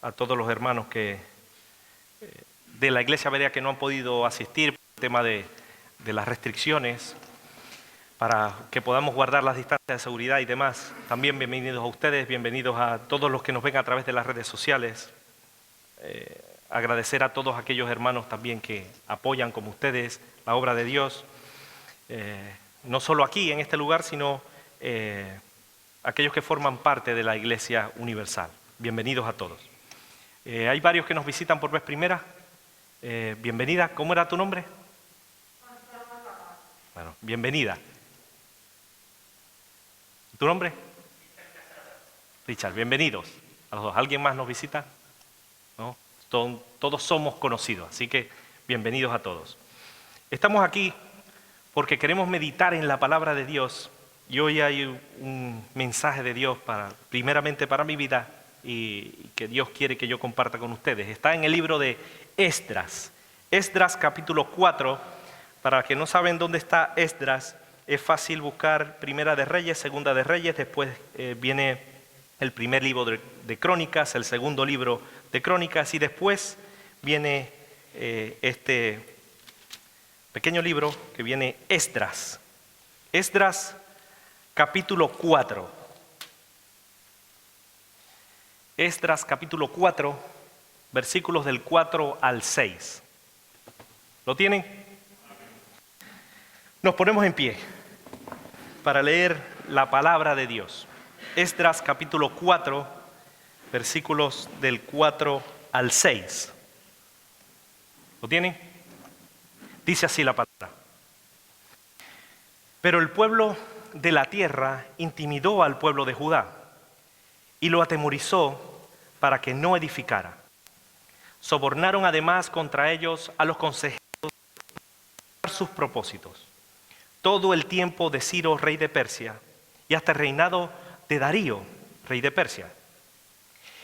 a todos los hermanos de la Iglesia Berea que no han podido asistir por el tema de las restricciones, para que podamos guardar las distancias de seguridad y demás. También bienvenidos a ustedes, bienvenidos a todos los que nos ven a través de las redes sociales. Agradecer a todos aquellos hermanos también que apoyan, como ustedes, la obra de Dios, no solo aquí en este lugar, sino aquellos que forman parte de la Iglesia Universal. Bienvenidos a todos. Hay varios que nos visitan por vez primera. Bienvenida. ¿Cómo era tu nombre? Bueno, bienvenida. ¿Tu nombre? Richard. Bienvenidos a los dos. ¿Alguien más nos visita? ¿No? Todos somos conocidos, así que bienvenidos a todos. Estamos aquí porque queremos meditar en la palabra de Dios y hoy hay un mensaje de Dios primeramente para mi vida y que Dios quiere que yo comparta con ustedes. Está en el libro de Esdras. Esdras capítulo 4. Para los que no saben dónde está Esdras, es fácil buscar Primera de Reyes, Segunda de Reyes, después viene el primer libro de Crónicas, el segundo libro de Crónicas y después viene este pequeño libro que viene Esdras. Esdras capítulo 4. Esdras capítulo 4, versículos del 4 al 6. ¿Lo tienen? Nos ponemos en pie para leer la palabra de Dios. Esdras capítulo 4, versículos del 4 al 6. ¿Lo tienen? Dice así la palabra. Pero el pueblo de la tierra intimidó al pueblo de Judá y lo atemorizó para que no edificara. Sobornaron además contra ellos a los consejeros para sus propósitos. Todo el tiempo de Ciro, rey de Persia, y hasta el reinado de Darío, rey de Persia.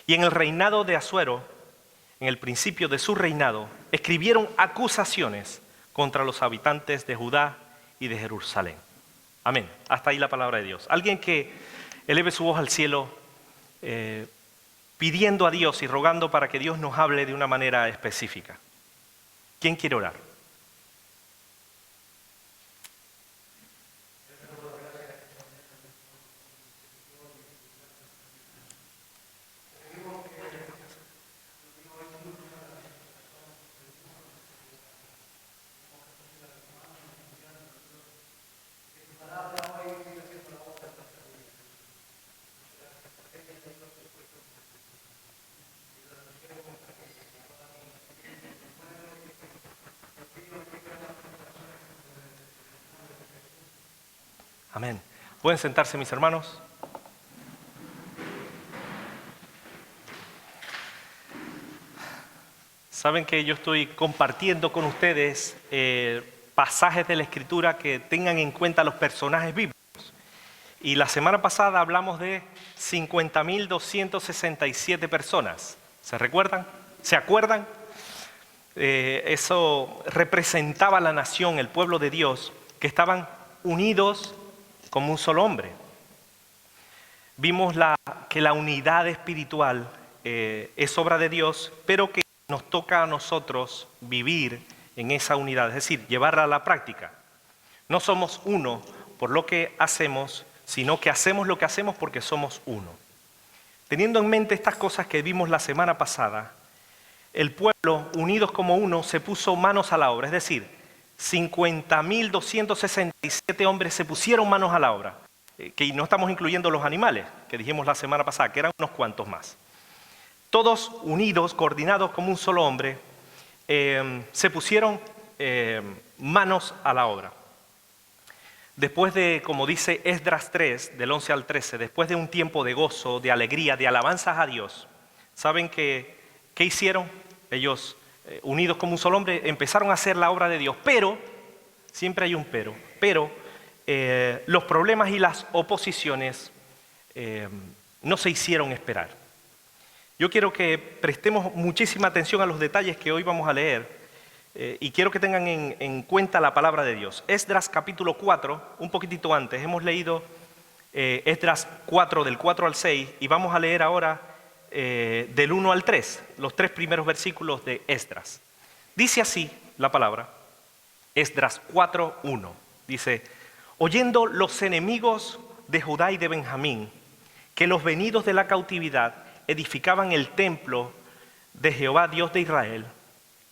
Y en el reinado de Asuero, en el principio de su reinado, escribieron acusaciones contra los habitantes de Judá y de Jerusalén. Amén. Hasta ahí la palabra de Dios. Alguien que eleve su voz al cielo, pidiendo a Dios y rogando para que Dios nos hable de una manera específica. ¿Quién quiere orar? Amén. ¿Pueden sentarse, mis hermanos? Saben que yo estoy compartiendo con ustedes pasajes de la Escritura que tengan en cuenta los personajes bíblicos. Y la semana pasada hablamos de 50.267 personas. ¿Se recuerdan? ¿Se acuerdan? Eso representaba la nación, el pueblo de Dios, que estaban unidos como un solo hombre. Vimos que la unidad espiritual es obra de Dios, pero que nos toca a nosotros vivir en esa unidad, es decir, llevarla a la práctica. No somos uno por lo que hacemos, sino que hacemos lo que hacemos porque somos uno. Teniendo en mente estas cosas que vimos la semana pasada, el pueblo, unidos como uno, se puso manos a la obra, es decir, 50.267 hombres se pusieron manos a la obra, que no estamos incluyendo los animales, que dijimos la semana pasada, que eran unos cuantos más. Todos unidos, coordinados como un solo hombre, se pusieron manos a la obra. Después de, como dice Esdras 3, del 11 al 13, después de un tiempo de gozo, de alegría, de alabanzas a Dios, ¿saben qué hicieron? Ellos, unidos como un solo hombre, empezaron a hacer la obra de Dios, pero, siempre hay un pero los problemas y las oposiciones no se hicieron esperar. Yo quiero que prestemos muchísima atención a los detalles que hoy vamos a leer y quiero que tengan en cuenta la palabra de Dios. Esdras capítulo 4, un poquitito antes, hemos leído Esdras 4 del 4 al 6 y vamos a leer ahora del 1 al 3, los 3 primeros versículos de Esdras. Dice así la palabra, Esdras 4:1, dice: oyendo los enemigos de Judá y de Benjamín que los venidos de la cautividad edificaban el templo de Jehová Dios de Israel,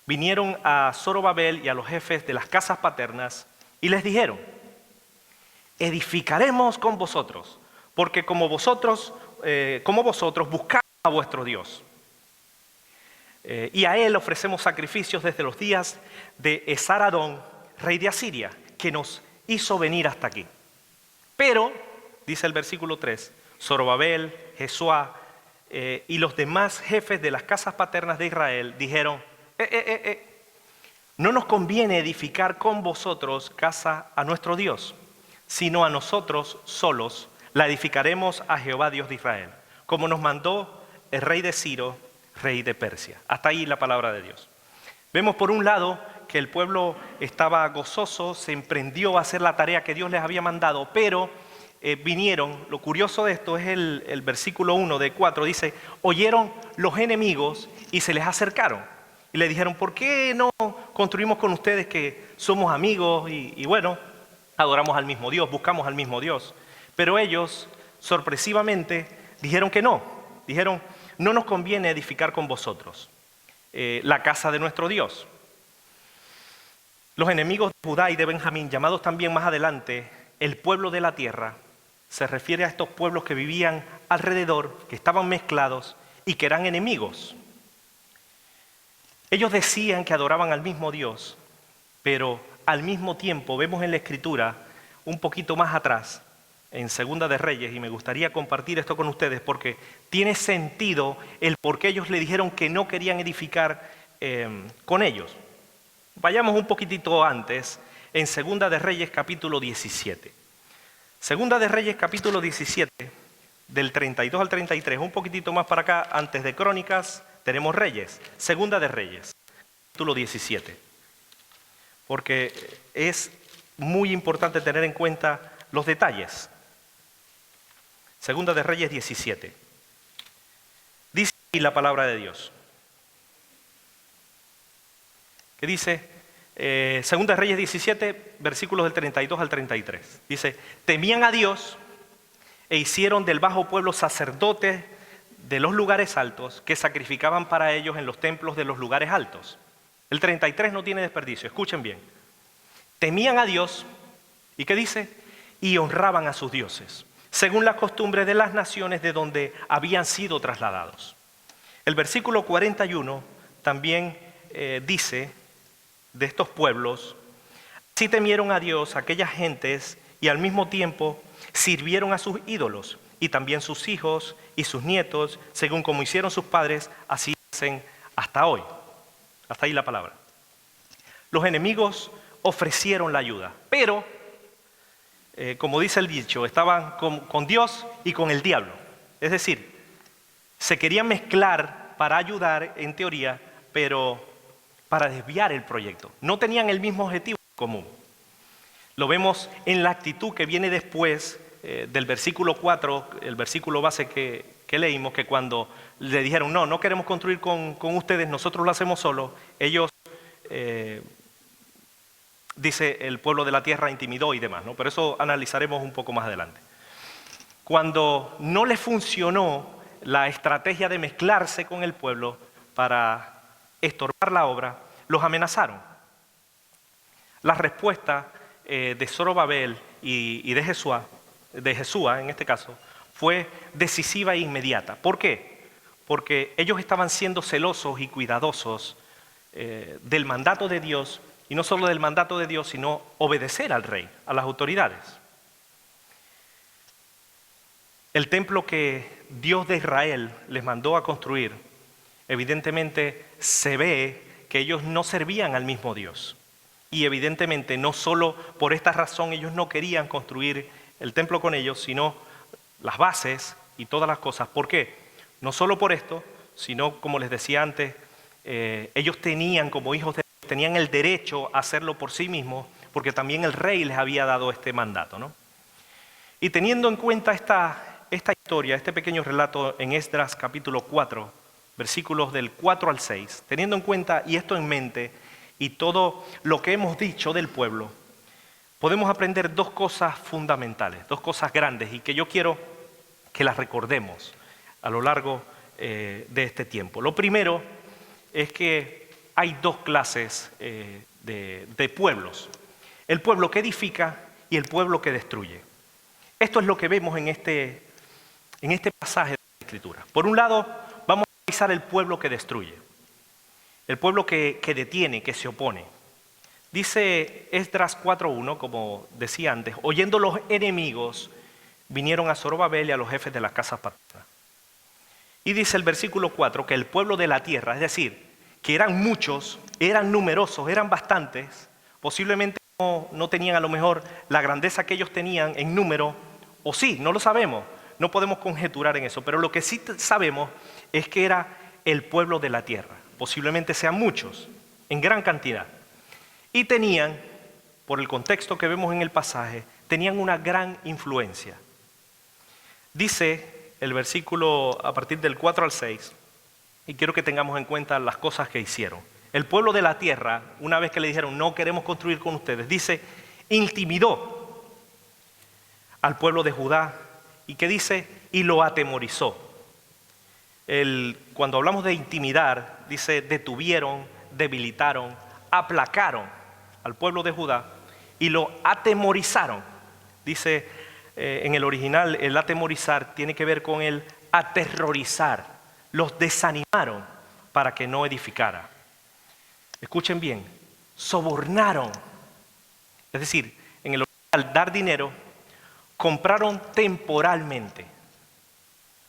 vinieron a Zorobabel y a los jefes de las casas paternas y les dijeron: edificaremos con vosotros, porque como vosotros buscamos a vuestro Dios. Y a él ofrecemos sacrificios desde los días de Esaradón, rey de Asiria, que nos hizo venir hasta aquí. Pero, dice el versículo 3, Zorobabel, Jesuá y los demás jefes de las casas paternas de Israel dijeron: no nos conviene edificar con vosotros casa a nuestro Dios, sino a nosotros solos la edificaremos a Jehová Dios de Israel, como nos mandó el rey de Ciro, rey de Persia. Hasta ahí la palabra de Dios. Vemos por un lado que el pueblo estaba gozoso, se emprendió a hacer la tarea que Dios les había mandado, pero vinieron, lo curioso de esto es el versículo 1 de 4, dice: oyeron los enemigos y se les acercaron. Y le dijeron: ¿por qué no construimos con ustedes que somos amigos y bueno, adoramos al mismo Dios, buscamos al mismo Dios? Pero ellos, sorpresivamente, dijeron que no. Dijeron: no nos conviene edificar con vosotros la casa de nuestro Dios. Los enemigos de Judá y de Benjamín, llamados también más adelante el pueblo de la tierra, se refiere a estos pueblos que vivían alrededor, que estaban mezclados y que eran enemigos. Ellos decían que adoraban al mismo Dios, pero al mismo tiempo vemos en la Escritura, un poquito más atrás, en Segunda de Reyes, y me gustaría compartir esto con ustedes porque tiene sentido el por qué ellos le dijeron que no querían edificar con ellos. Vayamos un poquitito antes, en Segunda de Reyes capítulo 17. Segunda de Reyes capítulo 17, del 32 al 33, un poquitito más para acá, antes de Crónicas, tenemos Reyes. Segunda de Reyes, capítulo 17. Porque es muy importante tener en cuenta los detalles. Segunda de Reyes 17. Dice aquí la palabra de Dios. ¿Qué dice? Segunda de Reyes 17, versículos del 32 al 33. Dice: temían a Dios e hicieron del bajo pueblo sacerdotes de los lugares altos que sacrificaban para ellos en los templos de los lugares altos. El 33 no tiene desperdicio, escuchen bien. Temían a Dios, ¿y qué dice? Y honraban a sus dioses, según la costumbre de las naciones de donde habían sido trasladados. El versículo 41 también dice de estos pueblos: así temieron a Dios aquellas gentes y al mismo tiempo sirvieron a sus ídolos, y también sus hijos y sus nietos, según como hicieron sus padres, así hacen hasta hoy. Hasta ahí la palabra. Los enemigos ofrecieron la ayuda, pero como dice el dicho, estaban con Dios y con el diablo. Es decir, se querían mezclar para ayudar en teoría, pero para desviar el proyecto. No tenían el mismo objetivo común. Lo vemos en la actitud que viene después del versículo 4, el versículo base que leímos, que cuando le dijeron: no queremos construir con ustedes, nosotros lo hacemos solo, ellos... dice el pueblo de la tierra intimidó y demás, ¿no? Pero eso analizaremos un poco más adelante. Cuando no les funcionó la estrategia de mezclarse con el pueblo para estorbar la obra, los amenazaron. La respuesta de Zorobabel y de Jesuá en este caso, fue decisiva e inmediata. ¿Por qué? Porque ellos estaban siendo celosos y cuidadosos del mandato de Dios. Y no solo del mandato de Dios, sino obedecer al rey, a las autoridades. El templo que Dios de Israel les mandó a construir, evidentemente se ve que ellos no servían al mismo Dios. Y evidentemente no solo por esta razón ellos no querían construir el templo con ellos, sino las bases y todas las cosas. ¿Por qué? No solo por esto, sino como les decía antes, ellos tenían como hijos de tenían el derecho a hacerlo por sí mismos, porque también el rey les había dado este mandato, ¿no? Y teniendo en cuenta esta historia, este pequeño relato en Esdras capítulo 4, versículos del 4 al 6, teniendo en cuenta y esto en mente y todo lo que hemos dicho del pueblo, podemos aprender dos cosas fundamentales, dos cosas grandes y que yo quiero que las recordemos a lo largo de este tiempo. Lo primero es que hay dos clases de pueblos, el pueblo que edifica y el pueblo que destruye. Esto es lo que vemos en este pasaje de la Escritura. Por un lado, vamos a analizar el pueblo que destruye, el pueblo que detiene, que se opone. Dice Esdras 4.1, como decía antes, oyendo los enemigos, vinieron a Zorobabel y a los jefes de las casas paternas. Y dice el versículo 4 que el pueblo de la tierra, es decir, que eran muchos, eran numerosos, eran bastantes, posiblemente no tenían a lo mejor la grandeza que ellos tenían en número, o sí, no lo sabemos, no podemos conjeturar en eso, pero lo que sí sabemos es que era el pueblo de la tierra, posiblemente sean muchos, en gran cantidad. Y tenían, por el contexto que vemos en el pasaje, tenían una gran influencia. Dice el versículo a partir del 4 al 6, y quiero que tengamos en cuenta las cosas que hicieron. El pueblo de la tierra, una vez que le dijeron no queremos construir con ustedes, dice, intimidó al pueblo de Judá y que dice, y lo atemorizó. Cuando hablamos de intimidar, dice, detuvieron, debilitaron, aplacaron al pueblo de Judá y lo atemorizaron. Dice en el original, el atemorizar tiene que ver con el aterrorizar. Los desanimaron para que no edificara. Escuchen bien, sobornaron. Es decir, en el original, dar dinero, compraron temporalmente.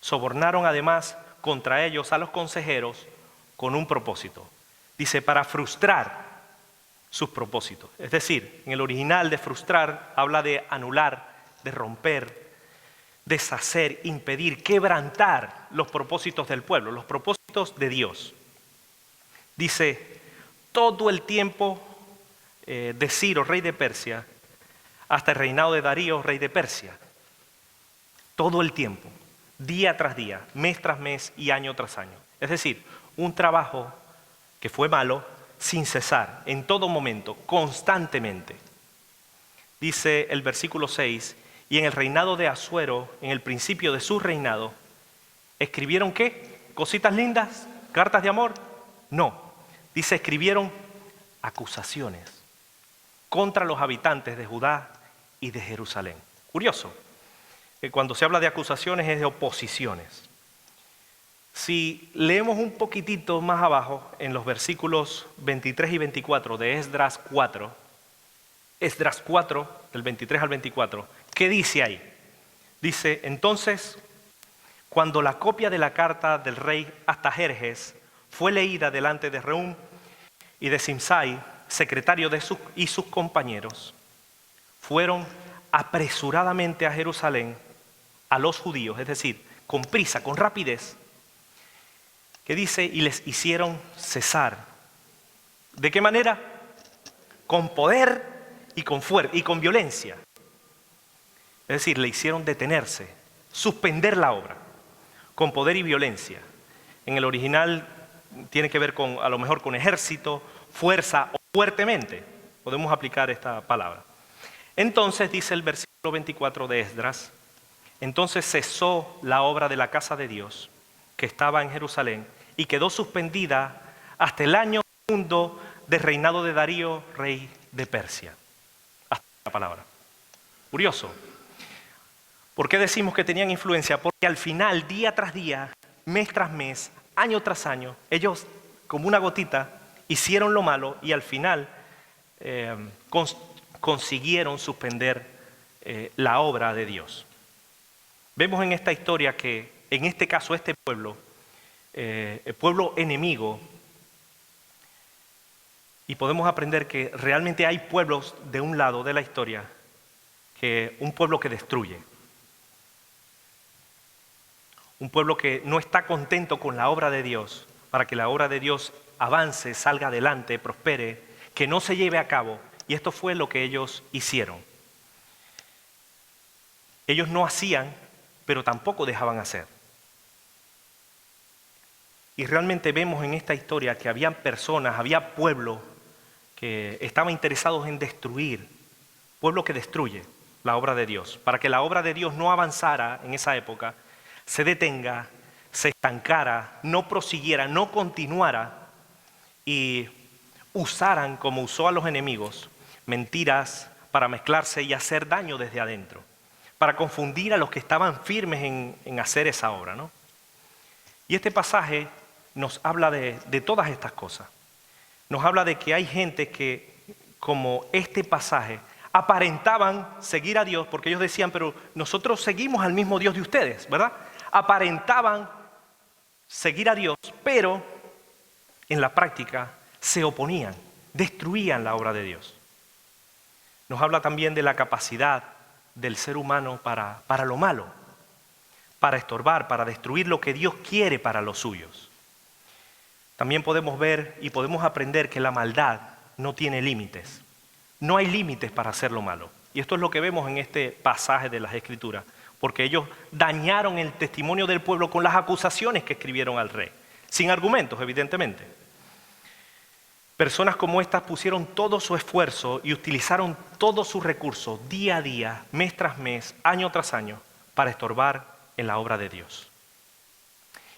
Sobornaron además contra ellos a los consejeros con un propósito. Dice, para frustrar sus propósitos. Es decir, en el original de frustrar habla de anular, de romper, deshacer, impedir, quebrantar los propósitos del pueblo, los propósitos de Dios. Dice, todo el tiempo de Ciro, rey de Persia, hasta el reinado de Darío, rey de Persia. Todo el tiempo, día tras día, mes tras mes y año tras año. Es decir, un trabajo que fue malo, sin cesar, en todo momento, constantemente. Dice el versículo 6, y en el reinado de Asuero, en el principio de su reinado, ¿escribieron qué? ¿Cositas lindas? ¿Cartas de amor? No. Dice, escribieron acusaciones contra los habitantes de Judá y de Jerusalén. Curioso, que cuando se habla de acusaciones es de oposiciones. Si leemos un poquitito más abajo, en los versículos 23 y 24 de Esdras 4, del 23 al 24, ¿qué dice ahí? Dice, entonces, cuando la copia de la carta del rey Artajerjes fue leída delante de Reum y de Simsai, secretario y sus compañeros, fueron apresuradamente a Jerusalén a los judíos, es decir, con prisa, con rapidez, que dice, y les hicieron cesar. ¿De qué manera? Con poder y con violencia. Es decir, le hicieron detenerse, suspender la obra, con poder y violencia. En el original tiene que ver con, a lo mejor, con ejército, fuerza o fuertemente. Podemos aplicar esta palabra. Entonces, dice el versículo 24 de Esdras, entonces cesó la obra de la casa de Dios que estaba en Jerusalén y quedó suspendida hasta el año segundo del reinado de Darío, rey de Persia. Hasta la palabra. Curioso. ¿Por qué decimos que tenían influencia? Porque al final, día tras día, mes tras mes, año tras año, ellos, como una gotita, hicieron lo malo y al final consiguieron suspender la obra de Dios. Vemos en esta historia que, en este caso, este pueblo, el pueblo enemigo, y podemos aprender que realmente hay pueblos de un lado de la historia, que un pueblo que destruye. Un pueblo que no está contento con la obra de Dios, para que la obra de Dios avance, salga adelante, prospere, que no se lleve a cabo. Y esto fue lo que ellos hicieron. Ellos no hacían pero tampoco dejaban hacer. Y realmente vemos en esta historia que había personas, había pueblos que estaban interesados en destruir, pueblo que destruye la obra de Dios, para que la obra de Dios no avanzara en esa época, se detenga, se estancara, no prosiguiera, no continuara y usaran, como usó a los enemigos, mentiras para mezclarse y hacer daño desde adentro, para confundir a los que estaban firmes en hacer esa obra, ¿no? Y este pasaje nos habla de todas estas cosas. Nos habla de que hay gente que, como este pasaje, aparentaban seguir a Dios, porque ellos decían, pero nosotros seguimos al mismo Dios de ustedes, ¿verdad? Aparentaban seguir a Dios, pero en la práctica se oponían, destruían la obra de Dios. Nos habla también de la capacidad del ser humano para lo malo, para estorbar, para destruir lo que Dios quiere para los suyos. También podemos ver y podemos aprender que la maldad no tiene límites. No hay límites para hacer lo malo. Y esto es lo que vemos en este pasaje de las Escrituras, porque ellos dañaron el testimonio del pueblo con las acusaciones que escribieron al rey, sin argumentos, evidentemente. Personas como estas pusieron todo su esfuerzo y utilizaron todos sus recursos día a día, mes tras mes, año tras año, para estorbar en la obra de Dios.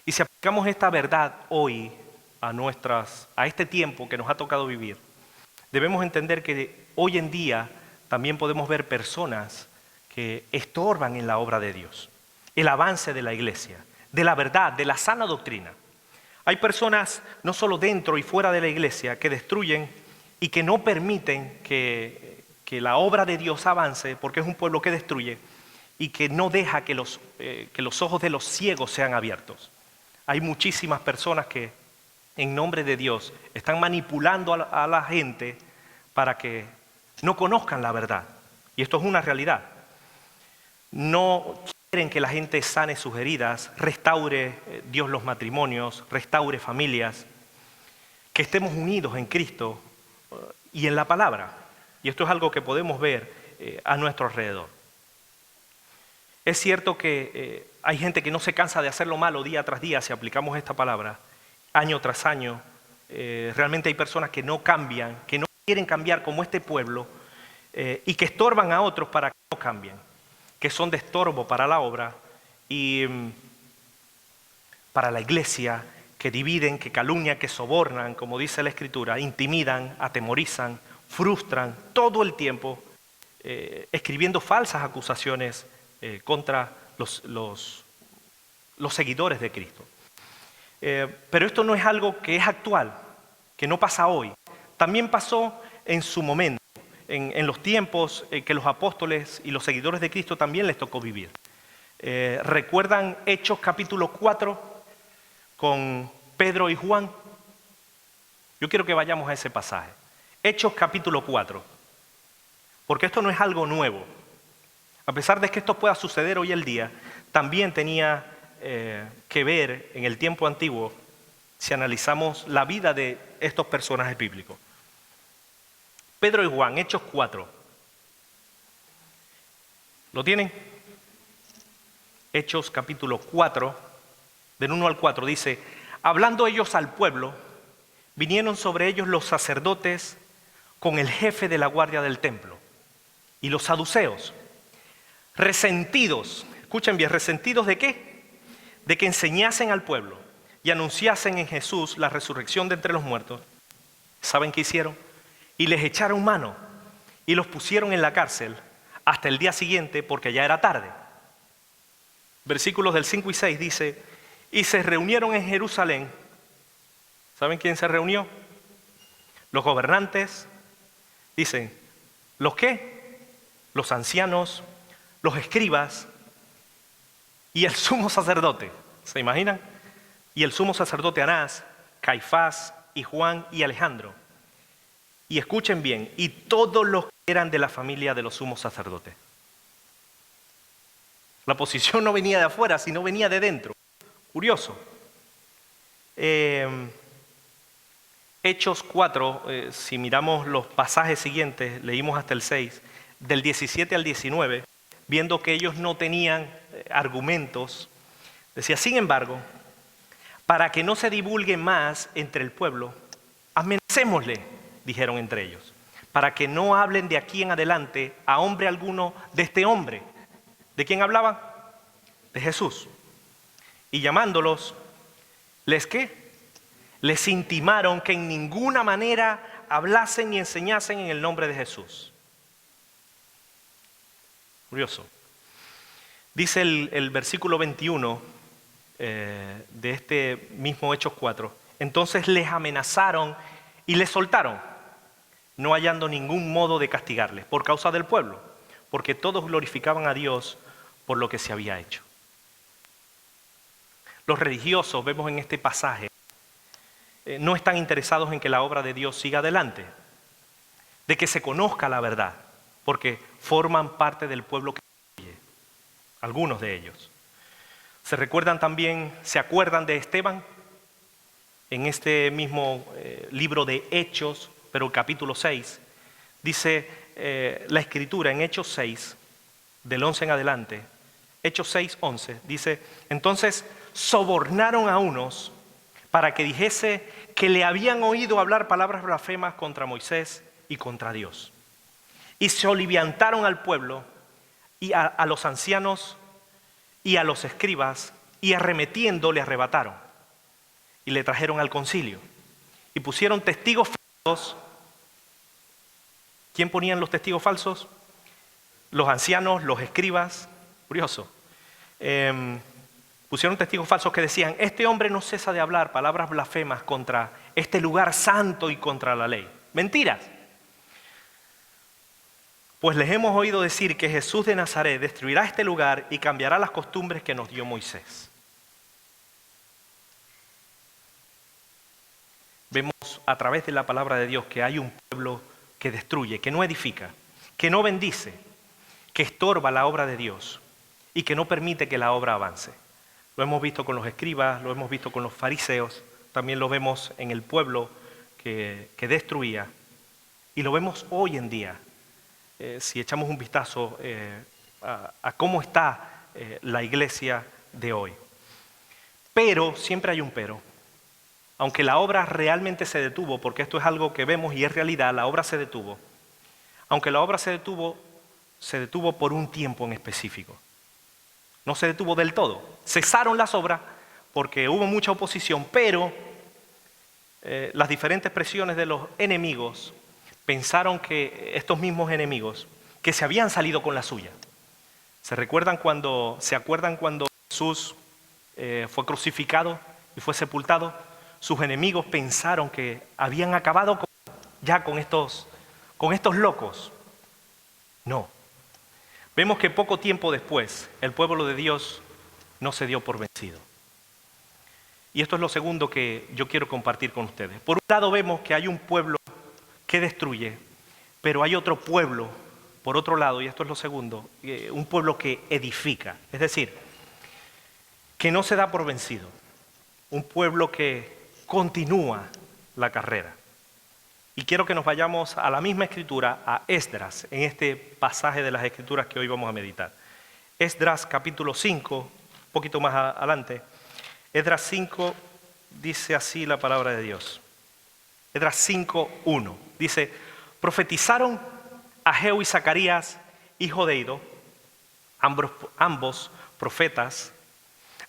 Y si aplicamos esta verdad hoy a este tiempo que nos ha tocado vivir, debemos entender que hoy en día también podemos ver personas que estorban en la obra de Dios, el avance de la iglesia, de la verdad, de la sana doctrina. Hay personas, no solo dentro y fuera de la iglesia, que destruyen y que no permiten que la obra de Dios avance, porque es un pueblo que destruye y que no deja que los ojos de los ciegos sean abiertos. Hay muchísimas personas que en nombre de Dios están manipulando a la gente para que no conozcan la verdad. Y esto es una realidad. No quieren que la gente sane sus heridas, restaure Dios los matrimonios, restaure familias, que estemos unidos en Cristo y en la palabra. Y esto es algo que podemos ver a nuestro alrededor. Es cierto que hay gente que no se cansa de hacer lo malo día tras día, si aplicamos esta palabra, año tras año. Realmente hay personas que no cambian, que no quieren cambiar como este pueblo y que estorban a otros para que no cambien, que son de estorbo para la obra y para la iglesia, que dividen, que calumnian, que sobornan, como dice la Escritura, intimidan, atemorizan, frustran todo el tiempo, escribiendo falsas acusaciones contra los seguidores de Cristo. Pero esto no es algo que es actual, que no pasa hoy. También pasó en su momento, en los tiempos que los apóstoles y los seguidores de Cristo también les tocó vivir. ¿Recuerdan Hechos capítulo 4 con Pedro y Juan? Yo quiero que vayamos a ese pasaje. Hechos capítulo 4. Porque esto no es algo nuevo. A pesar de que esto pueda suceder hoy el día, también tenía que ver en el tiempo antiguo si analizamos la vida de estos personajes bíblicos. Pedro y Juan, Hechos 4. ¿Lo tienen? Hechos capítulo 4, del 1 al 4, dice: hablando ellos al pueblo, vinieron sobre ellos los sacerdotes con el jefe de la guardia del templo y los saduceos, resentidos. Escuchen bien, ¿resentidos de qué? De que enseñasen al pueblo y anunciasen en Jesús la resurrección de entre los muertos. ¿Saben qué hicieron? Y les echaron mano y los pusieron en la cárcel hasta el día siguiente, porque ya era tarde. Versículos del 5 y 6 dice: y se reunieron en Jerusalén. ¿Saben quién se reunió? Los gobernantes. Dicen, ¿los qué? Los ancianos, los escribas y el sumo sacerdote. ¿Se imaginan? Y el sumo sacerdote Anás, Caifás y Juan y Alejandro. Y escuchen bien, y todos los que eran de la familia de los sumos sacerdotes. La posición no venía de afuera, sino venía de dentro. Curioso. Hechos 4, si miramos los pasajes siguientes, leímos hasta el 6, del 17 al 19, viendo que ellos no tenían argumentos. Decía, sin embargo, para que no se divulgue más entre el pueblo, amenacémosle, dijeron entre ellos, para que no hablen de aquí en adelante a hombre alguno de este hombre. ¿De quién hablaban? De Jesús. Y llamándolos, ¿les qué? Les intimaron que en ninguna manera hablasen ni enseñasen en el nombre de Jesús. Curioso. Dice el versículo 21 de este mismo Hechos 4. Entonces les amenazaron y les soltaron, no hallando ningún modo de castigarles por causa del pueblo, porque todos glorificaban a Dios por lo que se había hecho. Los religiosos, vemos en este pasaje, no están interesados en que la obra de Dios siga adelante, de que se conozca la verdad, porque forman parte del pueblo que sigue, algunos de ellos. Se acuerdan de Esteban en este mismo libro de Hechos, pero el capítulo 6, dice la Escritura en Hechos 6, del 11 en adelante, Hechos 6, 11, dice, entonces sobornaron a unos para que dijese que le habían oído hablar palabras blasfemas contra Moisés y contra Dios. Y se oliviantaron al pueblo y a los ancianos y a los escribas, y arremetiendo le arrebataron y le trajeron al concilio y pusieron testigos falsos. ¿Quién ponían los testigos falsos? Los ancianos, los escribas. Curioso. Pusieron testigos falsos que decían, este hombre no cesa de hablar palabras blasfemas contra este lugar santo y contra la ley. Mentiras. Pues les hemos oído decir que Jesús de Nazaret destruirá este lugar y cambiará las costumbres que nos dio Moisés. Vemos a través de la palabra de Dios que hay un pueblo que destruye, que no edifica, que no bendice, que estorba la obra de Dios y que no permite que la obra avance. Lo hemos visto con los escribas, lo hemos visto con los fariseos, también lo vemos en el pueblo que destruía y lo vemos hoy en día. Si echamos un vistazo a cómo está la iglesia de hoy. Pero, siempre hay un pero. Aunque la obra realmente se detuvo, porque esto es algo que vemos y es realidad, la obra se detuvo. Aunque la obra se detuvo por un tiempo en específico. No se detuvo del todo. Cesaron las obras porque hubo mucha oposición, pero las diferentes presiones de los enemigos pensaron que estos mismos enemigos que se habían salido con la suya. ¿Se acuerdan cuando Jesús fue crucificado y fue sepultado? Sus enemigos pensaron que habían acabado con estos locos. No. Vemos que poco tiempo después el pueblo de Dios no se dio por vencido. Y esto es lo segundo que yo quiero compartir con ustedes. Por un lado vemos que hay un pueblo que destruye, pero hay otro pueblo, por otro lado, y esto es lo segundo, un pueblo que edifica, es decir, que no se da por vencido, un pueblo que continúa la carrera. Y quiero que nos vayamos a la misma escritura, a Esdras, en este pasaje de las escrituras que hoy vamos a meditar. Esdras capítulo 5, un poquito más adelante, Esdras 5 dice así la palabra de Dios. Esdras 5:1 dice, profetizaron Ageo y Zacarías, hijo de Ido, ambos profetas,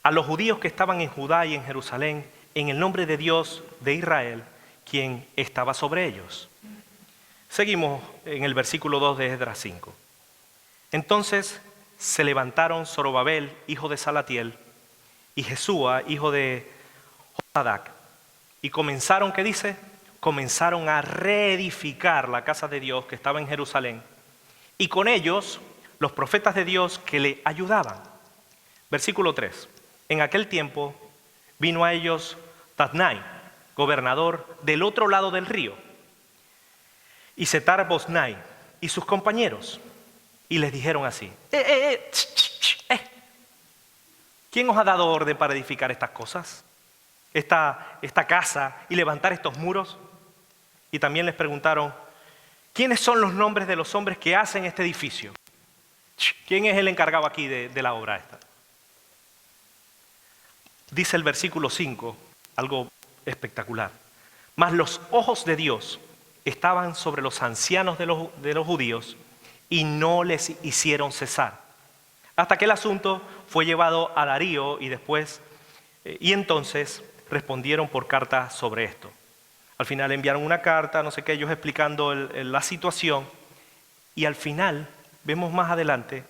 a los judíos que estaban en Judá y en Jerusalén, en el nombre de Dios de Israel, quien estaba sobre ellos. Seguimos en el versículo 2 de Esdras 5. Entonces se levantaron Zorobabel, hijo de Salatiel, y Jesúa, hijo de Josadac, y comenzaron, ¿qué dice? Comenzaron a reedificar la casa de Dios que estaba en Jerusalén, y con ellos los profetas de Dios que le ayudaban. Versículo 3. En aquel tiempo vino a ellos Tatnai, gobernador del otro lado del río, y Setar-Bosnai y sus compañeros, y les dijeron así, ¿quién os ha dado orden para edificar estas cosas? Esta casa y levantar estos muros. Y también les preguntaron, ¿quiénes son los nombres de los hombres que hacen este edificio? ¿Quién es el encargado aquí de la obra esta? dice el versículo 5, algo espectacular. Mas los ojos de Dios estaban sobre los ancianos de los judíos y no les hicieron cesar, hasta que el asunto fue llevado a Darío y entonces respondieron por carta sobre esto. Al final enviaron una carta, no sé qué, ellos explicando la situación, y al final vemos más adelante,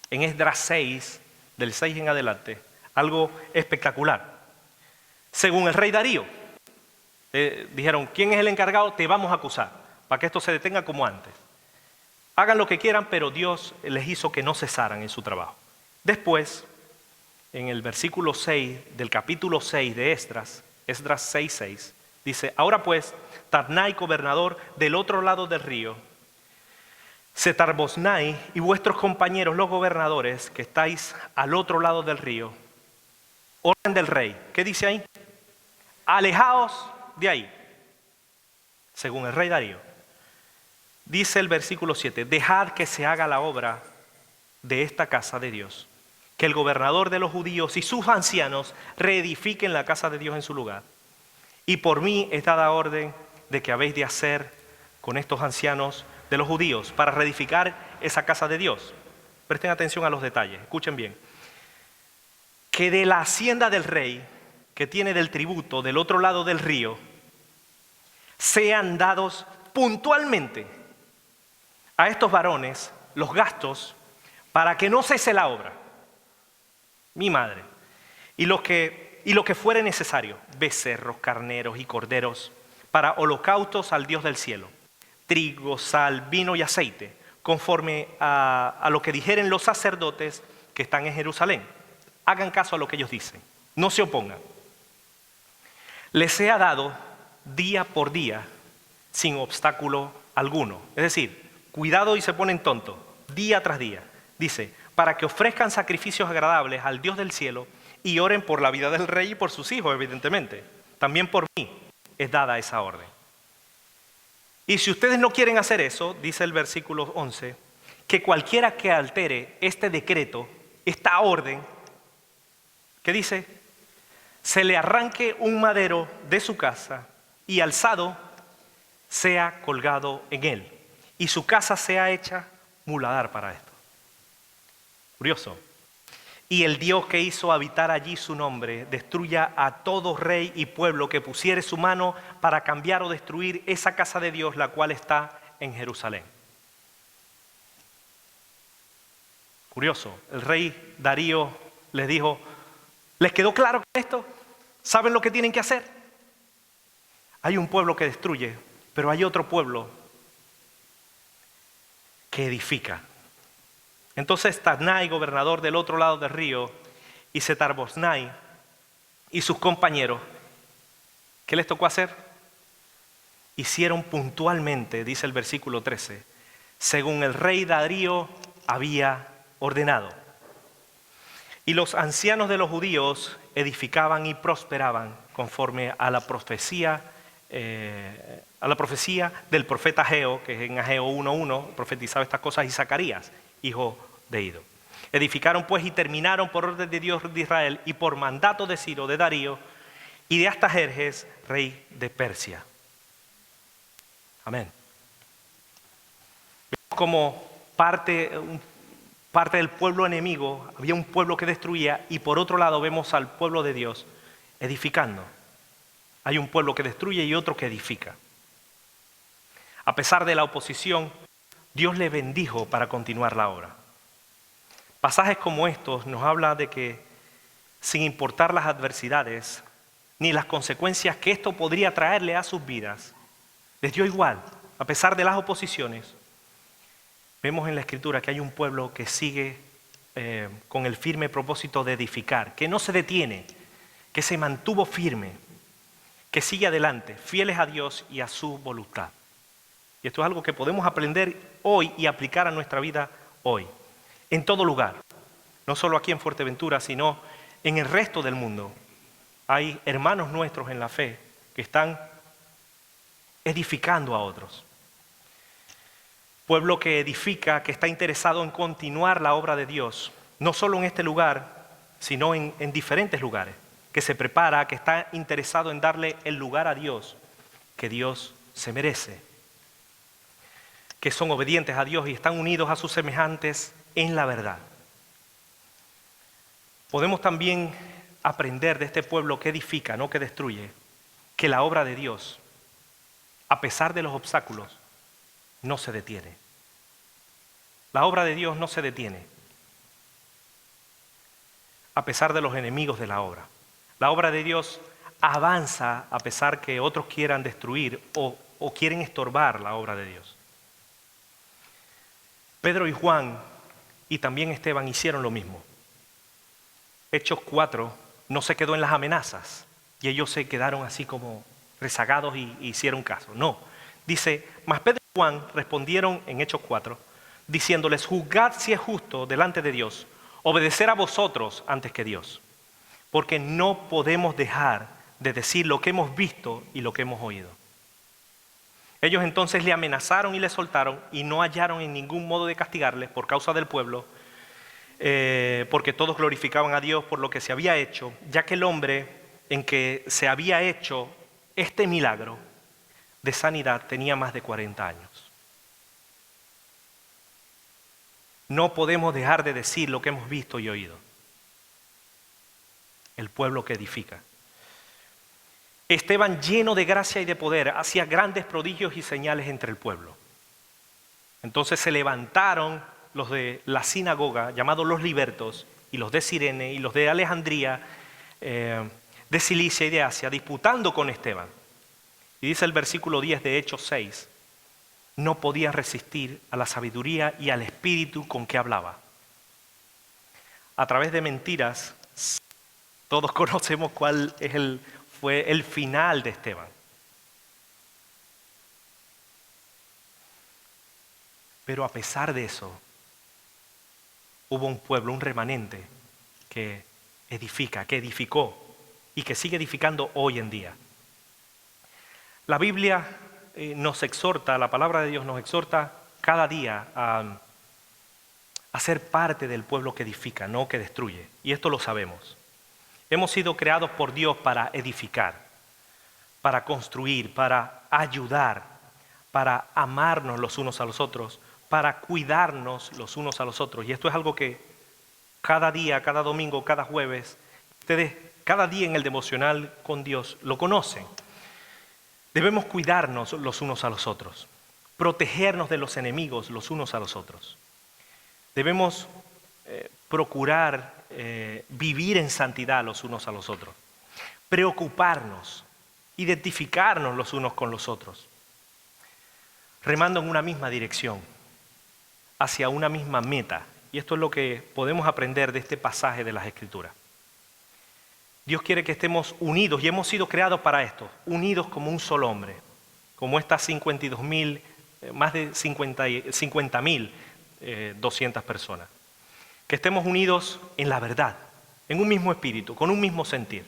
en Esdras 6, del 6 en adelante, algo espectacular. Según el rey Darío, dijeron, ¿quién es el encargado? Te vamos a acusar, para que esto se detenga como antes. Hagan lo que quieran, pero Dios les hizo que no cesaran en su trabajo. Después, en el versículo 6 del capítulo 6 de Esdras 6:6, dice, ahora pues, Tatnai, gobernador del otro lado del río, Setar-Boznai y vuestros compañeros los gobernadores que estáis al otro lado del río, orden del rey. ¿Qué dice ahí? Alejaos de ahí, según el rey Darío. Dice el versículo 7, dejad que se haga la obra de esta casa de Dios, que el gobernador de los judíos y sus ancianos reedifiquen la casa de Dios en su lugar. Y por mí es dada orden de que habéis de hacer con estos ancianos de los judíos para reedificar esa casa de Dios. Presten atención a los detalles, escuchen bien. Que de la hacienda del rey, que tiene del tributo del otro lado del río, sean dados puntualmente a estos varones los gastos para que no cese la obra. Mi madre. Y lo que fuere necesario, becerros, carneros y corderos, para holocaustos al Dios del cielo, trigo, sal, vino y aceite, conforme a lo que dijeren los sacerdotes que están en Jerusalén. Hagan caso a lo que ellos dicen, no se opongan. Les sea dado día por día, sin obstáculo alguno. Es decir, cuidado y se ponen tontos, día tras día. Dice, para que ofrezcan sacrificios agradables al Dios del cielo y oren por la vida del rey y por sus hijos, evidentemente. También por mí es dada esa orden. Y si ustedes no quieren hacer eso, dice el versículo 11, que cualquiera que altere este decreto, esta orden, ¿qué dice? Se le arranque un madero de su casa y alzado sea colgado en él, y su casa sea hecha muladar para esto. Curioso. Y el Dios que hizo habitar allí su nombre, destruya a todo rey y pueblo que pusiere su mano para cambiar o destruir esa casa de Dios, la cual está en Jerusalén. Curioso, el rey Darío les dijo, ¿les quedó claro esto? ¿Saben lo que tienen que hacer? Hay un pueblo que destruye, pero hay otro pueblo que edifica. Entonces Tatnai, gobernador del otro lado del río, y Setar-Boznai y sus compañeros, ¿qué les tocó hacer? Hicieron puntualmente, dice el versículo 13, según el rey Darío había ordenado. Y los ancianos de los judíos edificaban y prosperaban conforme a la profecía del profeta Ageo, que es en Ageo 1:1, profetizaba estas cosas, y Zacarías, hijo de Ido. Edificaron pues y terminaron por orden de Dios de Israel y por mandato de Ciro, de Darío y de Artajerjes, rey de Persia. Amén. Vemos como parte del pueblo enemigo, había un pueblo que destruía, y por otro lado vemos al pueblo de Dios edificando. Hay un pueblo que destruye y otro que edifica. A pesar de la oposición, Dios le bendijo para continuar la obra. Pasajes como estos nos hablan de que, sin importar las adversidades ni las consecuencias que esto podría traerle a sus vidas, les dio igual, a pesar de las oposiciones. Vemos en la Escritura que hay un pueblo que sigue con el firme propósito de edificar, que no se detiene, que se mantuvo firme, que sigue adelante, fieles a Dios y a su voluntad. Y esto es algo que podemos aprender hoy y aplicar a nuestra vida hoy, en todo lugar, no solo aquí en Fuerteventura, sino en el resto del mundo. Hay hermanos nuestros en la fe que están edificando a otros. Pueblo que edifica, que está interesado en continuar la obra de Dios, no solo en este lugar, sino en diferentes lugares. que se prepara, que está interesado en darle el lugar a Dios que Dios se merece, que son obedientes a Dios y están unidos a sus semejantes en la verdad. Podemos también aprender de este pueblo que edifica, no que destruye, que la obra de Dios, a pesar de los obstáculos, no se detiene. La obra de Dios no se detiene, a pesar de los enemigos de la obra. La obra de Dios avanza a pesar que otros quieran destruir o quieren estorbar la obra de Dios. Pedro y Juan y también Esteban hicieron lo mismo. Hechos 4 no se quedó en las amenazas y ellos se quedaron así como rezagados y hicieron caso. No, dice, mas Pedro y Juan respondieron en Hechos 4, diciéndoles, juzgad si es justo delante de Dios, obedecer a vosotros antes que Dios, porque no podemos dejar de decir lo que hemos visto y lo que hemos oído. Ellos entonces le amenazaron y le soltaron y no hallaron en ningún modo de castigarles por causa del pueblo, porque todos glorificaban a Dios por lo que se había hecho, ya que el hombre en que se había hecho este milagro de sanidad tenía más de 40 años. No podemos dejar de decir lo que hemos visto y oído. El pueblo que edifica. Esteban, lleno de gracia y de poder, hacía grandes prodigios y señales entre el pueblo. Entonces se levantaron los de la sinagoga, llamados los libertos, y los de Cirene, y los de Alejandría, de Cilicia y de Asia, disputando con Esteban. Y dice el versículo 10 de Hechos 6, no podían resistir a la sabiduría y al espíritu con que hablaba. A través de mentiras, todos conocemos cuál fue el final de Esteban. Pero a pesar de eso, hubo un pueblo, un remanente que edifica, que edificó y que sigue edificando hoy en día. La Biblia nos exhorta, la palabra de Dios nos exhorta cada día a ser parte del pueblo que edifica, no que destruye. Y esto lo sabemos. Hemos sido creados por Dios para edificar, para construir, para ayudar, para amarnos los unos a los otros, para cuidarnos los unos a los otros. Y esto es algo que cada día, cada domingo, cada jueves, ustedes cada día en el devocional con Dios lo conocen. Debemos cuidarnos los unos a los otros, protegernos de los enemigos los unos a los otros. Debemos procurar vivir en santidad los unos a los otros, preocuparnos, identificarnos los unos con los otros, remando en una misma dirección, hacia una misma meta. Y esto es lo que podemos aprender de este pasaje de las Escrituras. Dios quiere que estemos unidos y hemos sido creados para esto, unidos como un solo hombre, como estas 52.000, más de 50.200 personas. Que estemos unidos en la verdad, en un mismo espíritu, con un mismo sentir.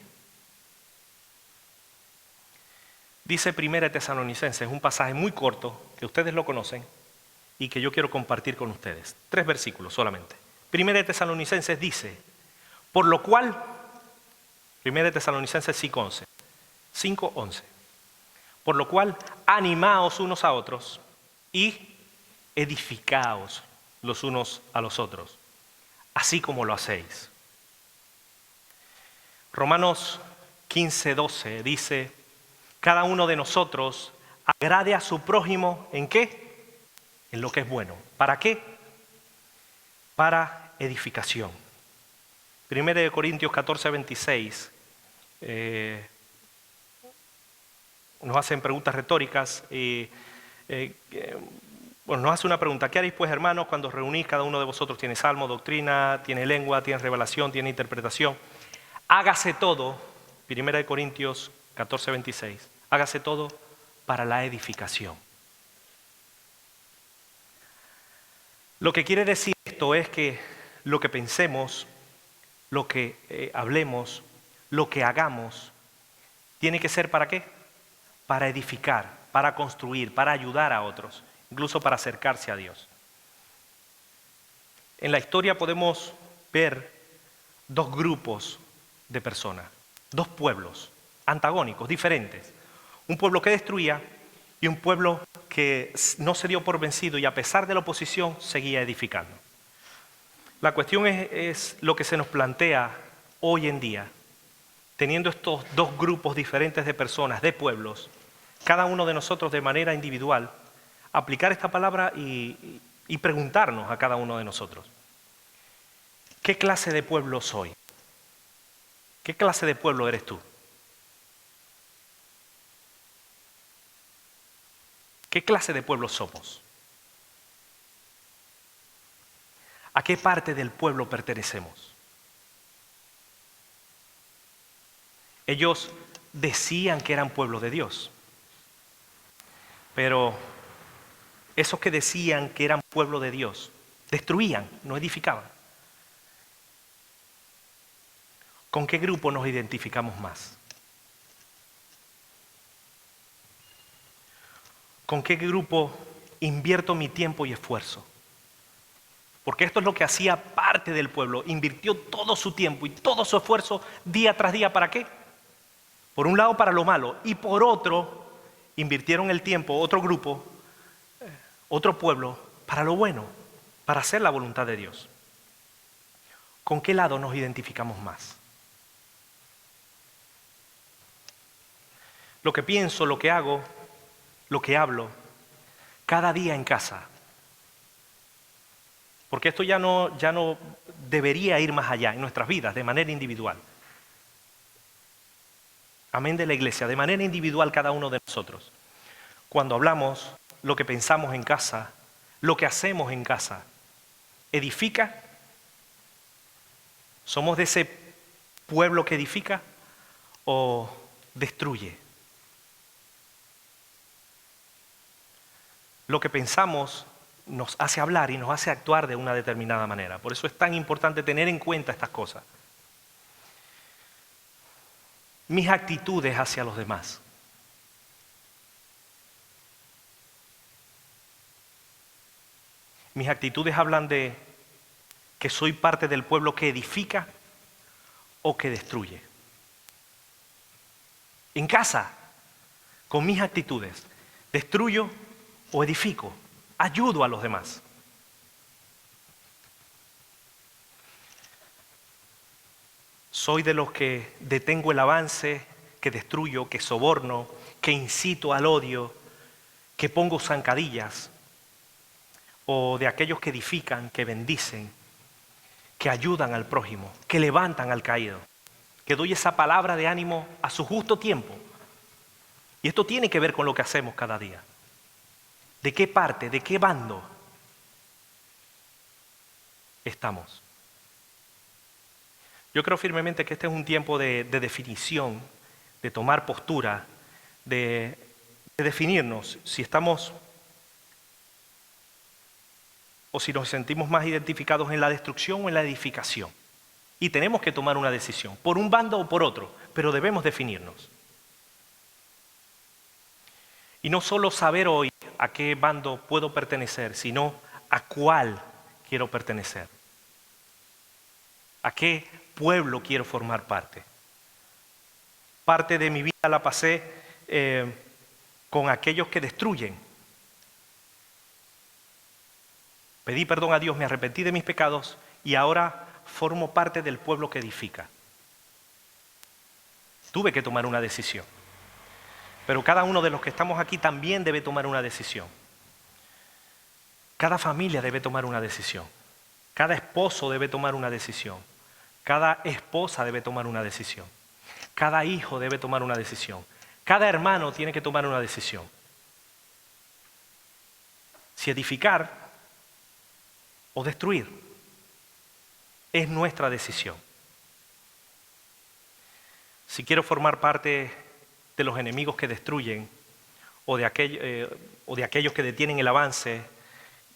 Dice 1 Tesalonicenses, un pasaje muy corto, que ustedes lo conocen y que yo quiero compartir con ustedes. 3 versículos solamente. 1 Tesalonicenses dice, por lo cual, 1 Tesalonicenses 5:11, por lo cual animaos unos a otros y edificaos los unos a los otros, así como lo hacéis. Romanos 15:12 dice, cada uno de nosotros agrade a su prójimo, ¿en qué? En lo que es bueno. ¿Para qué? Para edificación. 1 Corintios 14:26 nos hacen preguntas retóricas. Nos hace una pregunta, ¿qué haréis pues, hermanos, cuando os reunís? Cada uno de vosotros tiene salmo, doctrina, tiene lengua, tiene revelación, tiene interpretación. Hágase todo, 1 Corintios 14:26, hágase todo para la edificación. Lo que quiere decir esto es que lo que pensemos, lo que hablemos, lo que hagamos, tiene que ser ¿para qué? Para edificar, para construir, para ayudar a otros, incluso para acercarse a Dios. En la historia podemos ver 2 grupos de personas. Dos pueblos antagónicos, diferentes. Un pueblo que destruía y un pueblo que no se dio por vencido y a pesar de la oposición seguía edificando. La cuestión es lo que se nos plantea hoy en día, teniendo estos dos grupos diferentes de personas, de pueblos, cada uno de nosotros de manera individual, aplicar esta palabra y preguntarnos a cada uno de nosotros, ¿qué clase de pueblo soy? ¿Qué clase de pueblo eres tú? ¿Qué clase de pueblo somos? ¿A qué parte del pueblo pertenecemos? Ellos decían que eran pueblo de Dios, pero esos que decían que eran pueblo de Dios destruían, no edificaban. ¿Con qué grupo nos identificamos más? ¿Con qué grupo invierto mi tiempo y esfuerzo? Porque esto es lo que hacía parte del pueblo. Invirtió todo su tiempo y todo su esfuerzo día tras día. ¿Para qué? Por un lado para lo malo y por otro invirtieron el tiempo, otro grupo, otro pueblo, para lo bueno, para hacer la voluntad de Dios. ¿Con qué lado nos identificamos más? Lo que pienso, lo que hago, lo que hablo, cada día en casa. Porque esto ya no debería ir más allá en nuestras vidas, de manera individual. Amén de la iglesia, de manera individual cada uno de nosotros. Cuando hablamos, lo que pensamos en casa, lo que hacemos en casa, ¿edifica? ¿Somos de ese pueblo que edifica o destruye? Lo que pensamos nos hace hablar y nos hace actuar de una determinada manera. Por eso es tan importante tener en cuenta estas cosas. Mis actitudes hacia los demás. Mis actitudes hablan de que soy parte del pueblo que edifica o que destruye. En casa, con mis actitudes, ¿destruyo o edifico? Ayudo a los demás. Soy de los que detengo el avance, que destruyo, que soborno, que incito al odio, que pongo zancadillas, o de aquellos que edifican, que bendicen, que ayudan al prójimo, que levantan al caído, que doy esa palabra de ánimo a su justo tiempo. Y esto tiene que ver con lo que hacemos cada día. ¿De qué parte, de qué bando estamos? Yo creo firmemente que este es un tiempo de definición, de tomar postura, de definirnos si estamos o si nos sentimos más identificados en la destrucción o en la edificación. Y tenemos que tomar una decisión, por un bando o por otro, pero debemos definirnos. Y no solo saber hoy a qué bando puedo pertenecer, sino a cuál quiero pertenecer. ¿A qué pueblo quiero formar parte? Parte de mi vida la pasé con aquellos que destruyen. Pedí perdón a Dios, me arrepentí de mis pecados y ahora formo parte del pueblo que edifica. Tuve que tomar una decisión. Pero cada uno de los que estamos aquí también debe tomar una decisión. Cada familia debe tomar una decisión. Cada esposo debe tomar una decisión. Cada esposa debe tomar una decisión. Cada hijo debe tomar una decisión. Cada hermano tiene que tomar una decisión. Si edificar o destruir es nuestra decisión. Si quiero formar parte de los enemigos que destruyen o de aquellos que detienen el avance,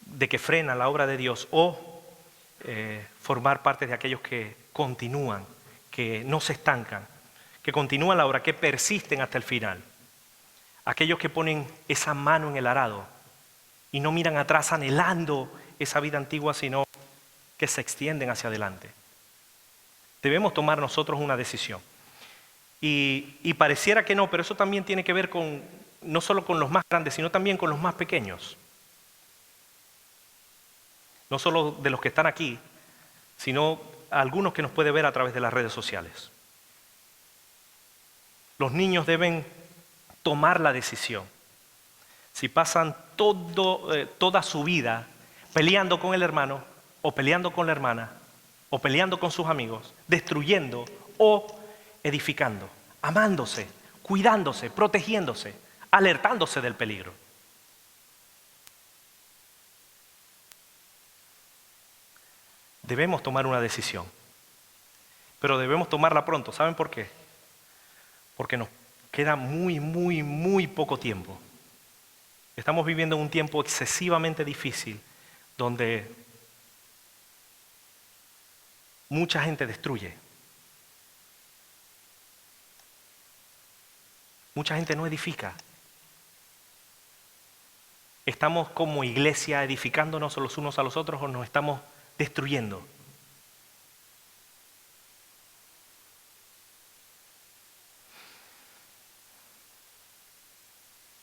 de que frenan la obra de Dios, o formar parte de aquellos que continúan, que no se estancan, que continúan la obra, que persisten hasta el final. Aquellos que ponen esa mano en el arado y no miran atrás anhelando esa vida antigua, sino que se extienden hacia adelante. Debemos tomar nosotros una decisión. Y pareciera que no, pero eso también tiene que ver con, no solo con los más grandes, sino también con los más pequeños. No solo de los que están aquí, sino algunos que nos puede ver a través de las redes sociales. Los niños deben tomar la decisión. Si pasan toda su vida peleando con el hermano, o peleando con la hermana, o peleando con sus amigos, destruyendo o edificando, amándose, cuidándose, protegiéndose, alertándose del peligro. Debemos tomar una decisión, pero debemos tomarla pronto. ¿Saben por qué? Porque nos queda muy poco tiempo. Estamos viviendo un tiempo excesivamente difícil donde mucha gente destruye. Mucha gente no edifica. ¿Estamos como iglesia edificándonos los unos a los otros o nos estamos destruyendo?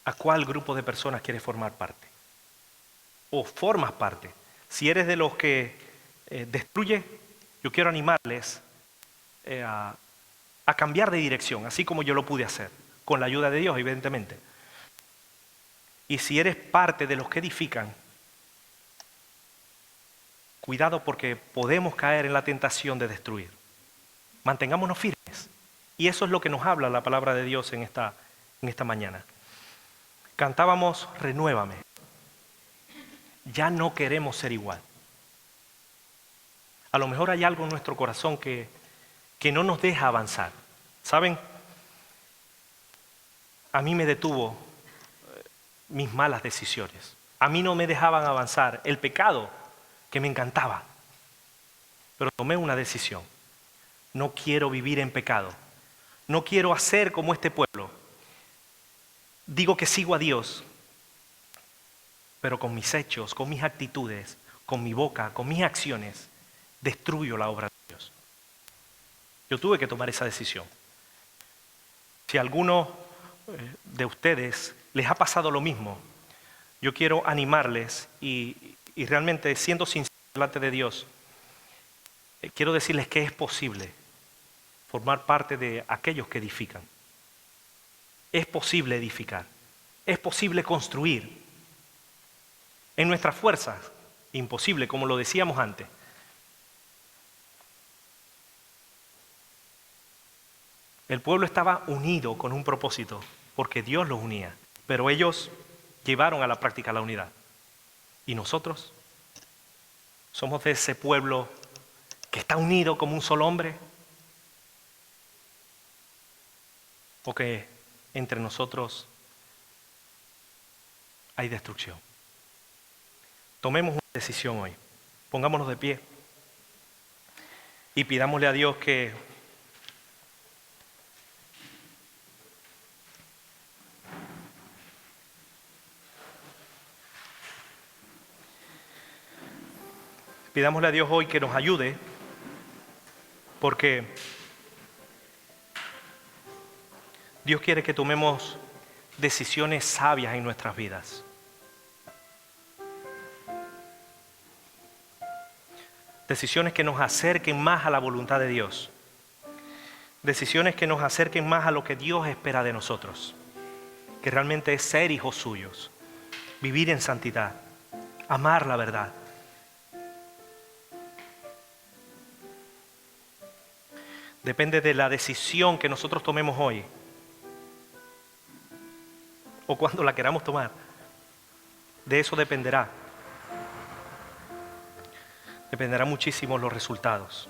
¿A cuál grupo de personas quieres formar parte? ¿O formas parte? Si eres de los que destruye, yo quiero animarles a cambiar de dirección, así como yo lo pude hacer, con la ayuda de Dios, evidentemente. Y si eres parte de los que edifican, cuidado porque podemos caer en la tentación de destruir. Mantengámonos firmes. Y eso es lo que nos habla la palabra de Dios en esta mañana. Cantábamos, renuévame. Ya no queremos ser igual. A lo mejor hay algo en nuestro corazón que no nos deja avanzar. ¿Saben? A mí me detuvo mis malas decisiones. A mí no me dejaban avanzar el pecado que me encantaba. Pero tomé una decisión. No quiero vivir en pecado. No quiero hacer como este pueblo. Digo que sigo a Dios, pero con mis hechos, con mis actitudes, con mi boca, con mis acciones, destruyo la obra de Dios. Yo tuve que tomar esa decisión. Si a alguno de ustedes les ha pasado lo mismo, yo quiero animarles y realmente siendo sincero delante de Dios, quiero decirles que es posible formar parte de aquellos que edifican. Es posible edificar, es posible construir. En nuestras fuerzas, imposible, como lo decíamos antes. El pueblo estaba unido con un propósito, porque Dios los unía, pero ellos llevaron a la práctica la unidad. ¿Y nosotros? ¿Somos de ese pueblo que está unido como un solo hombre? ¿O que entre nosotros hay destrucción? Tomemos una decisión hoy. Pongámonos de pie y pidámosle a Dios que hoy que nos ayude, porque Dios quiere que tomemos decisiones sabias en nuestras vidas. Decisiones que nos acerquen más a la voluntad de Dios. Decisiones que nos acerquen más a lo que Dios espera de nosotros. Que realmente es ser hijos suyos. Vivir en santidad. Amar la verdad. Depende de la decisión que nosotros tomemos hoy. O cuando la queramos tomar. De eso dependerá. Dependerá muchísimo los resultados.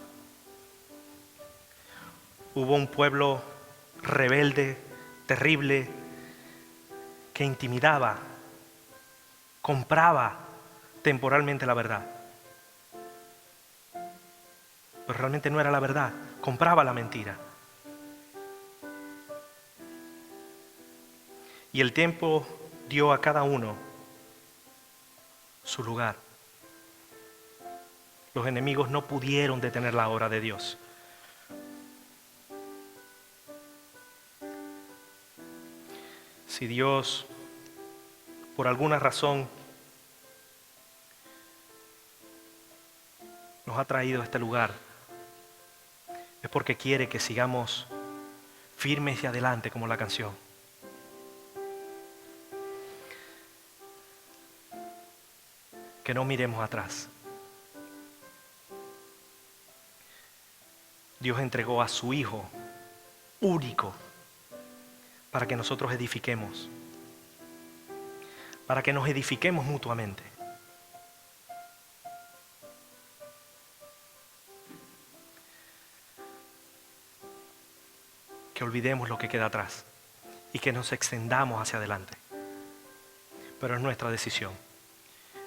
Hubo un pueblo rebelde, terrible, que intimidaba, compraba temporalmente la verdad. Pero realmente no era la verdad, compraba la mentira. Y el tiempo dio a cada uno su lugar. Los enemigos no pudieron detener la obra de Dios. Si Dios, por alguna razón, nos ha traído a este lugar, es porque quiere que sigamos firmes y adelante como la canción. Que no miremos atrás. Dios entregó a su Hijo único para que nosotros edifiquemos, para que nos edifiquemos mutuamente. Que olvidemos lo que queda atrás y que nos extendamos hacia adelante. Pero es nuestra decisión.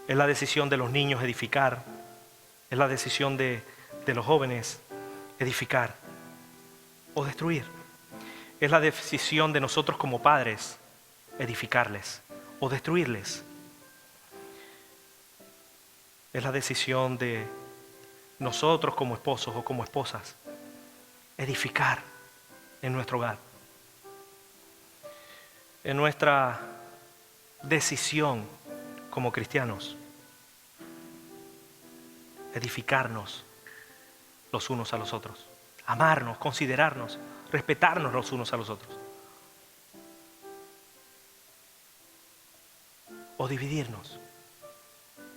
Es la decisión de los niños edificar, es la decisión de los jóvenes edificar o destruir. Es la decisión de nosotros como padres edificarles o destruirles. Es la decisión de nosotros como esposos o como esposas edificar en nuestro hogar. Es nuestra decisión como cristianos edificarnos los unos a los otros, amarnos, considerarnos, respetarnos los unos a los otros. O dividirnos.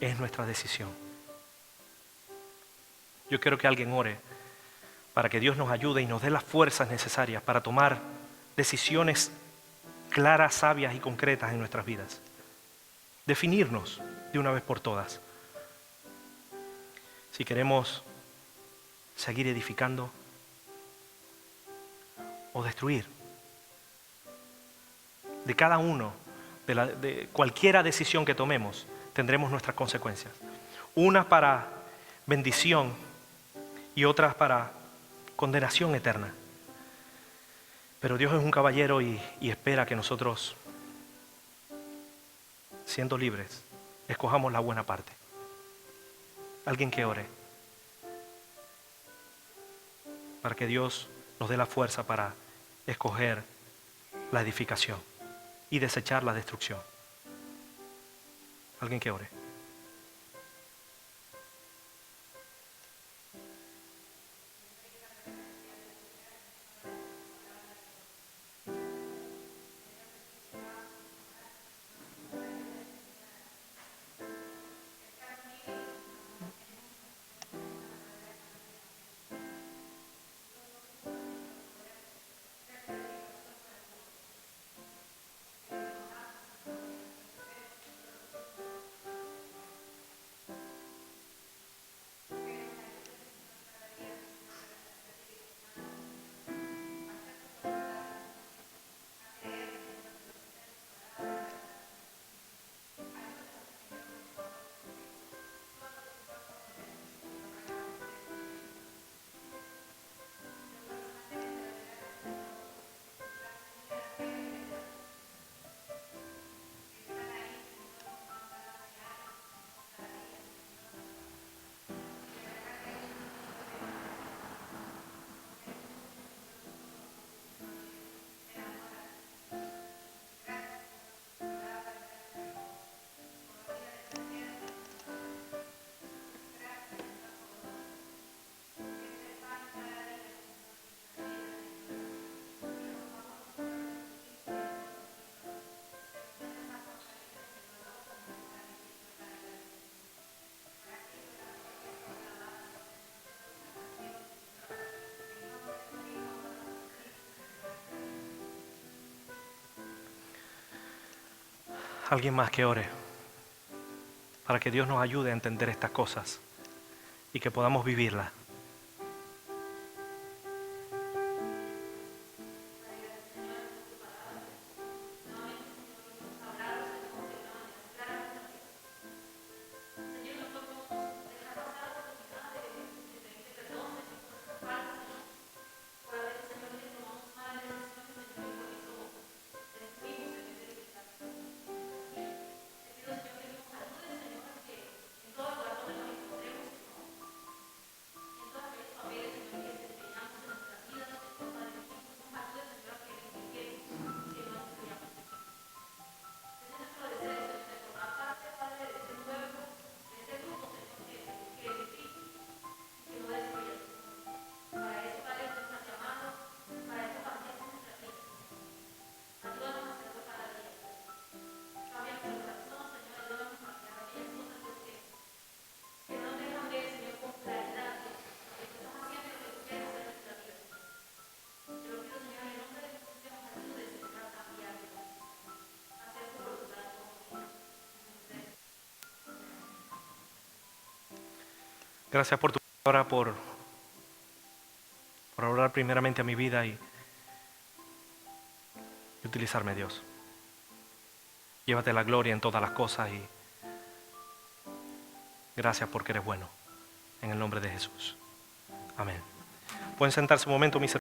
Es nuestra decisión. Yo quiero que alguien ore para que Dios nos ayude y nos dé las fuerzas necesarias para tomar decisiones claras, sabias y concretas en nuestras vidas. Definirnos de una vez por todas. Si queremos seguir edificando o destruir. De cada uno, de cualquiera decisión que tomemos, tendremos nuestras consecuencias. Unas para bendición y otras para condenación eterna. Pero Dios es un caballero y espera que nosotros, siendo libres, escojamos la buena parte. Alguien que ore para que Dios nos dé la fuerza para escoger la edificación y desechar la destrucción. Alguien que ore. Alguien más que ore para que Dios nos ayude a entender estas cosas y que podamos vivirlas. Gracias por tu palabra, por hablar primeramente a mi vida y utilizarme, Dios. Llévate la gloria en todas las cosas y gracias porque eres bueno. En el nombre de Jesús. Amén. Pueden sentarse un momento, mis hermanos.